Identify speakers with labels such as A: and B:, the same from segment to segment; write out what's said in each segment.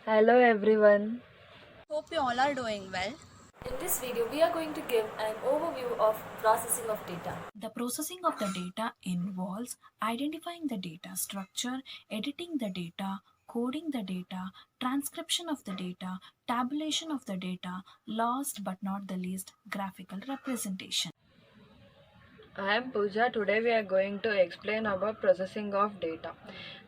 A: Hello everyone.
B: Hope you all are doing well.
C: In this video, we are going to give an overview of processing of data.
D: The processing of the data involves identifying the data structure, editing the data, coding the data, transcription of the data, tabulation of the data, last but not the least, graphical representation.
A: I am Pooja. Today we are going to explain about processing of data.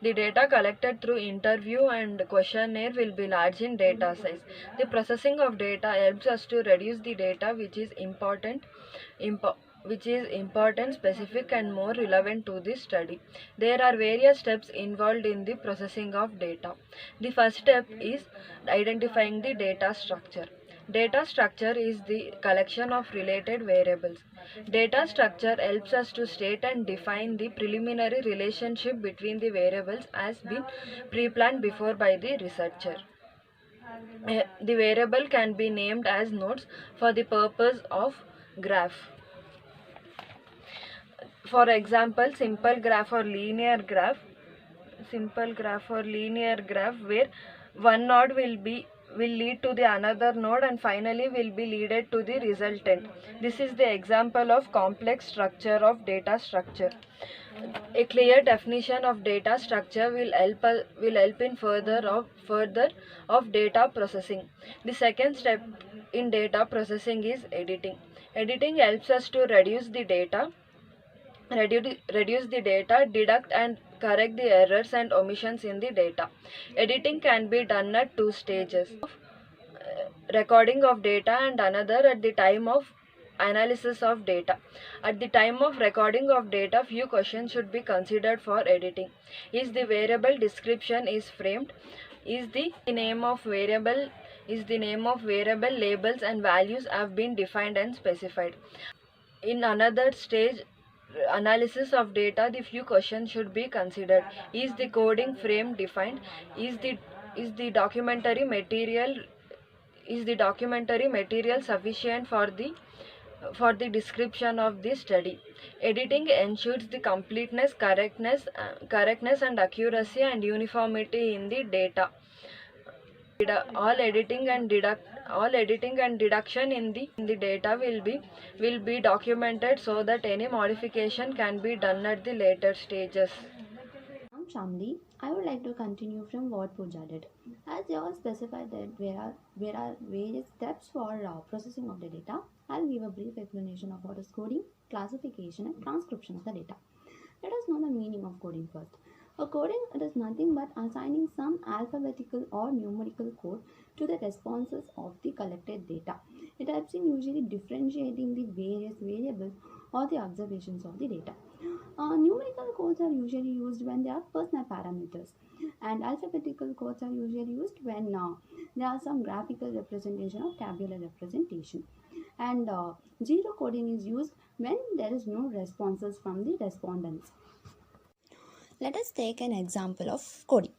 A: The data collected through interview and questionnaire will be large in data size. The processing of data helps us to reduce the data which is important, specific and more relevant to the study. There are various steps involved in the processing of data. The first step is identifying the data structure. Data structure is the collection of related variables. Data structure helps us to state and define the preliminary relationship between the variables as been pre-planned before by the researcher. The variable can be named as nodes for the purpose of graph. For example, simple graph or linear graph where one node will lead to the another node and finally will be leaded to the resultant. This is the example of complex structure of data structure. A clear definition of data structure will help in further of data processing. The second step in data processing is editing. Editing helps us to reduce the data, deduct and correct the errors and omissions in the data. Editing can be done at two stages: recording of data and another at the time of analysis of data. At the time of recording of data, few questions should be considered for editing. Is the variable description is framed? Is the name of variable labels and values have been defined and specified? In another stage, analysis of data, the few questions should be considered. Is the coding frame defined? Is the documentary material sufficient for the description of the study? Editing ensures the completeness, correctness and accuracy and uniformity in the data. All editing and deduction in the data will be documented so that any modification can be done at the later stages.
E: I'm Shamli. I would like to continue from what Pooja did. As they all specified that there are various steps for processing of the data, I'll give a brief explanation of what is coding, classification, and transcription of the data. Let us know the meaning of coding first. A coding is nothing but assigning some alphabetical or numerical code to the responses of the collected data. It helps in usually differentiating the various variables or the observations of the data. Numerical codes are usually used when they are personal parameters, and alphabetical codes are usually used when there are some graphical representation or tabular representation. And zero coding is used when there is no responses from the respondents. Let us take an example of coding.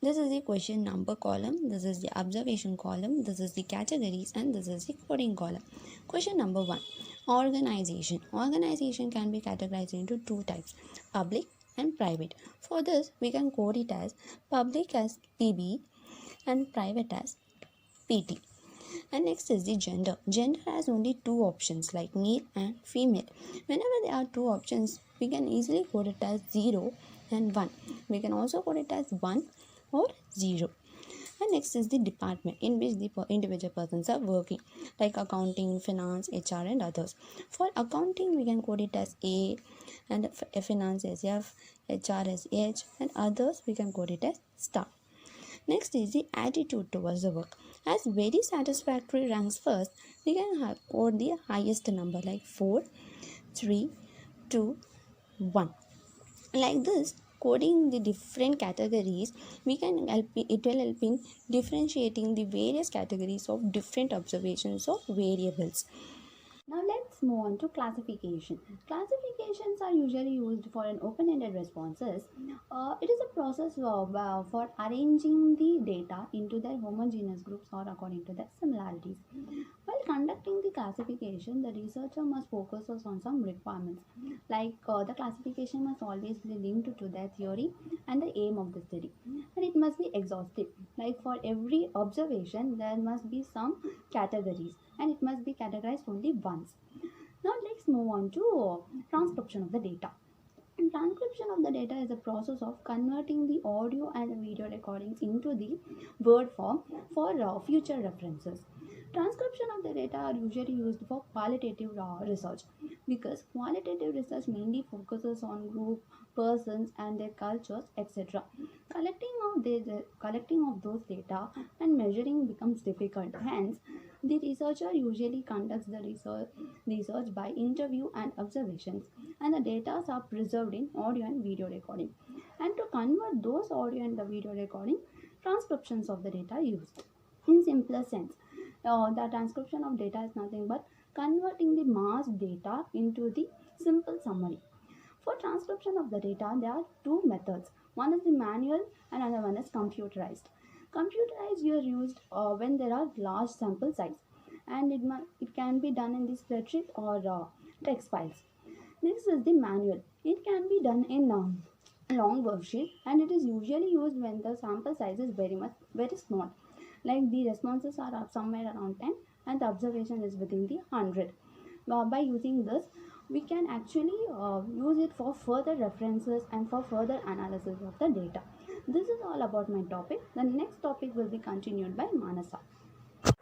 E: This is the question number column, this is the observation column, this is the categories, and this is the coding column. Question number 1. Organization. Organization can be categorized into two types, public and private. For this, we can code it as public as PB and private as PT. And next is the gender. Gender has only two options like male and female. Whenever there are two options, we can easily code it as 0 and 1. We can also code it as 1 or 0. And next is the department in which the individual persons are working, like accounting, finance, HR, and others. For accounting, we can code it as A, and finance as F, HR as H, and others we can code it as star. Next is the attitude towards the work. As very satisfactory ranks first, we can code the highest number like 4, 3, 2, 1. Like this, coding the different categories, it will help in differentiating the various categories of different observations of variables. Now let's let's move on to classification. Classifications are usually used for an open-ended responses. It is a process for arranging the data into their homogeneous groups or according to their similarities. While conducting the classification, the researcher must focus on some requirements, like the classification must always be linked to their theory and the aim of the study, and it must be exhaustive. Like for every observation, there must be some categories, and it must be categorized only once. Now let's move on to transcription of the data. And transcription of the data is a process of converting the audio and video recordings into the word form for future references. Transcription of the data are usually used for qualitative research, because qualitative research mainly focuses on group, persons and their cultures, etc. Collecting of those data and measuring becomes difficult. Hence, the researcher usually conducts the research by interview and observations, and the data are preserved in audio and video recording. And to convert those audio and the video recording, transcriptions of the data are used. In simpler sense, the transcription of data is nothing but converting the mass data into the simple summary. For transcription of the data, there are two methods. One is the manual and another one is computerized. Computerized here used when there are large sample size, and it can be done in the spreadsheet or text files. Next is the manual. It can be done in long worksheet, and it is usually used when the sample size is very small. Like the responses are somewhere around 10 and the observation is within the 100. By using this, we can actually use it for further references and for further analysis of the data. This is all about my topic. The next topic will be continued by Manasa.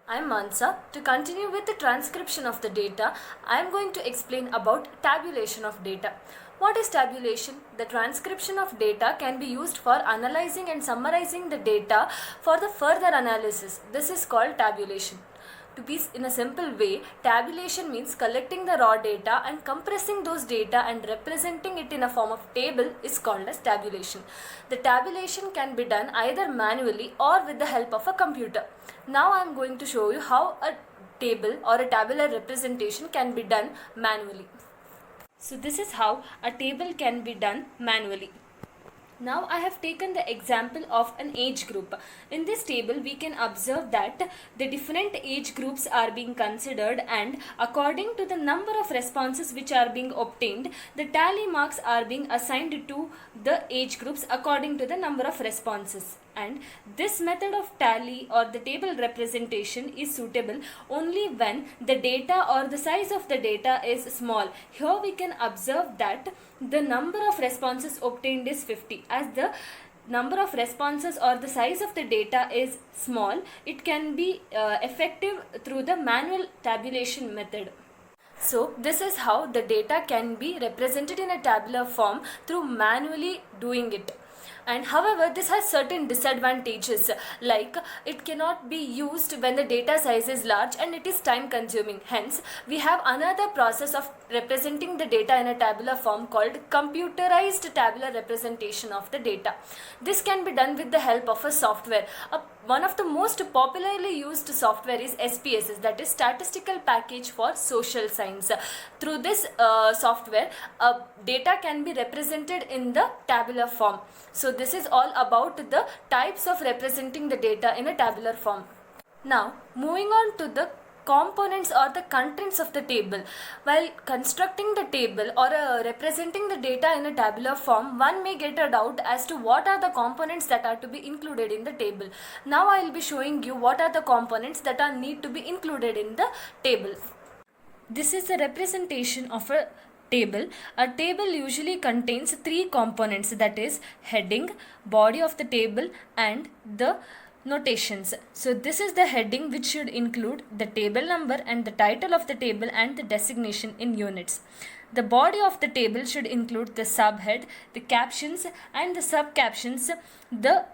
C: I'm Mansa. To continue with the transcription of the data, I am going to explain about tabulation of data. What is tabulation? The transcription of data can be used for analyzing and summarizing the data for the further analysis. This is called tabulation. To be in a simple way, tabulation means collecting the raw data and compressing those data and representing it in a form of table is called as tabulation. The tabulation can be done either manually or with the help of a computer. Now I am going to show you how a table or a tabular representation can be done manually. So this is how a table can be done manually. Now I have taken the example of an age group. In this table we can observe that the different age groups are being considered, and according to the number of responses which are being obtained, the tally marks are being assigned to the age groups according to the number of responses. And this method of tally or the table representation is suitable only when the data or the size of the data is small. Here we can observe that the number of responses obtained is 50. As the number of responses or the size of the data is small, it can be effective through the manual tabulation method. So this is how the data can be represented in a tabular form through manually doing it. And however, this has certain disadvantages, like it cannot be used when the data size is large and it is time consuming. Hence, we have another process of representing the data in a tabular form called computerized tabular representation of the data. This can be done with the help of a software. One of the most popularly used software is SPSS, that is Statistical Package for Social Science. Through this software, data can be represented in the tabular form. So this is all about the types of representing the data in a tabular form. Now, moving on to the components or the contents of the table. While constructing the table or representing the data in a tabular form, one may get a doubt as to what are the components that are to be included in the table. Now I will be showing you what are the components that are need to be included in the table. This is the representation of a table. A table usually contains three components, that is heading, body of the table and the notations. So this is the heading, which should include the table number and the title of the table and the designation in units. The body of the table should include the subhead, the captions and the subcaptions.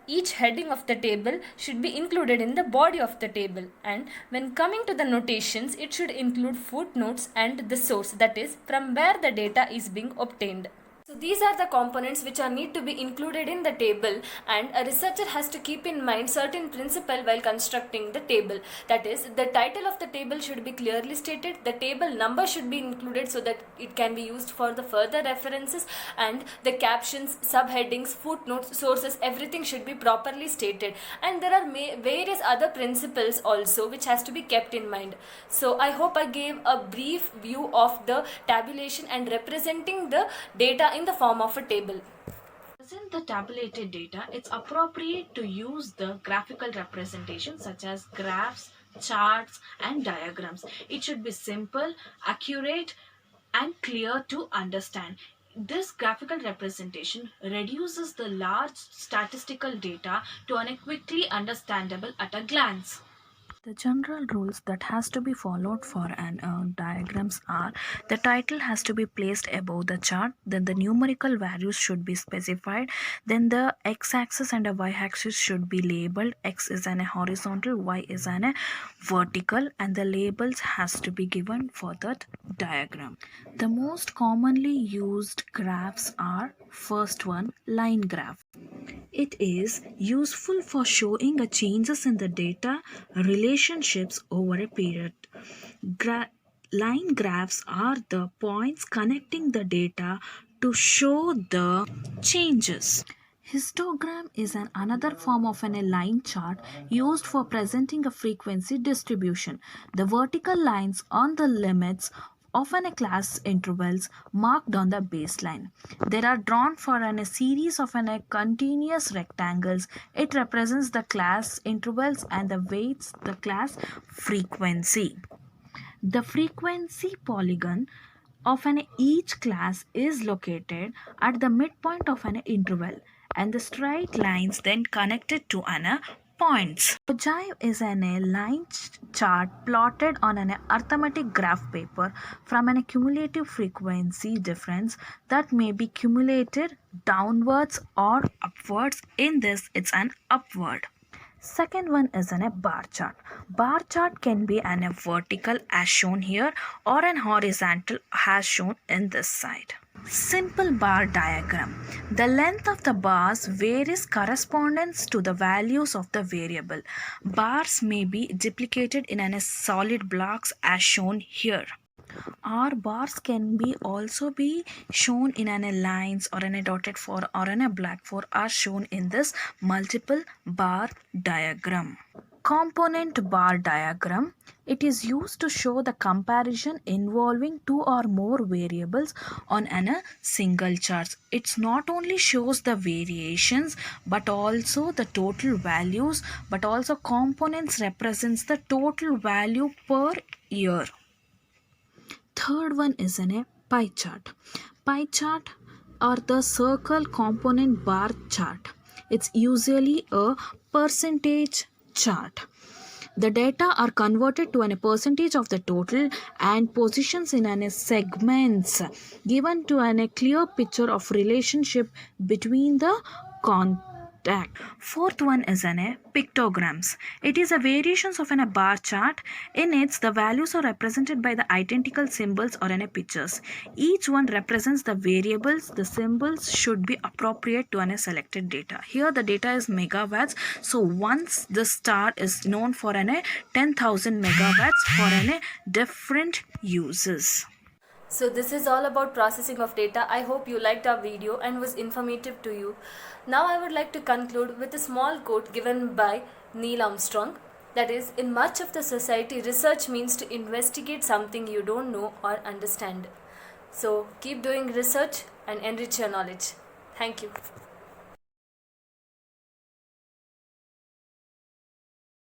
C: Each heading of the table should be included in the body of the table. And when coming to the notations, it should include footnotes and the source, that is from where the data is being obtained. So these are the components which are need to be included in the table, and a researcher has to keep in mind certain principle while constructing the table. That is, the title of the table should be clearly stated, the table number should be included so that it can be used for the further references, and the captions, subheadings, footnotes, sources, everything should be properly stated. And there are various other principles also which has to be kept in mind. So I hope I gave a brief view of the tabulation and representing the data in the form of a table.
D: Present the tabulated data, it's appropriate to use the graphical representation such as graphs, charts, and diagrams. It should be simple, accurate, and clear to understand. This graphical representation reduces the large statistical data to an quickly understandable at a glance. The general rules that has to be followed for an diagrams are: the title has to be placed above the chart, then the numerical values should be specified, then the x-axis and a y-axis should be labeled. X is an horizontal, y is an vertical, and the labels has to be given for that diagram. The most commonly used graphs are: first one, line graph. It is useful for showing a changes in the data relationships over a period. Line graphs are the points connecting the data to show the changes. Histogram is another form of a line chart used for presenting a frequency distribution. The vertical lines on the limits of a class intervals marked on the baseline. They are drawn for a series of continuous rectangles. It represents the class intervals and the weights the class frequency. The frequency polygon of each class is located at the midpoint of an interval, and the straight lines then connected to points. Ogive is a line chart plotted on an arithmetic graph paper from a cumulative frequency difference that may be cumulated downwards or upwards. In this, it's an upward. Second one is a bar chart. Bar chart can be a vertical as shown here or an horizontal as shown in this side. Simple bar diagram. The length of the bars varies correspondence to the values of the variable. Bars may be duplicated in a solid blocks as shown here. Or bars can be also be shown in lines or in a dotted for or in a black for as shown in this multiple bar diagram. Component bar diagram. It is used to show the comparison involving two or more variables on a single chart. It not only shows the variations but also the total values, but also components represents the total value per year. Third one is a pie chart. Pie chart or the circle component bar chart. It's usually a percentage chart. The data are converted to a percentage of the total and positions in a segments given to a clear picture of relationship between the contact. Fourth one is a pictograms. It is a variations of a bar chart. In it, the values are represented by the identical symbols or pictures. Each one represents the variables. The symbols should be appropriate to a selected data. Here the data is megawatts. So once the star is known for 10,000 megawatts for different uses.
C: So this is all about processing of data. I hope you liked our video and was informative to you. Now I would like to conclude with a small quote given by Neil Armstrong. That is, in much of the society, research means to investigate something you don't know or understand. So keep doing research and enrich your knowledge. Thank you.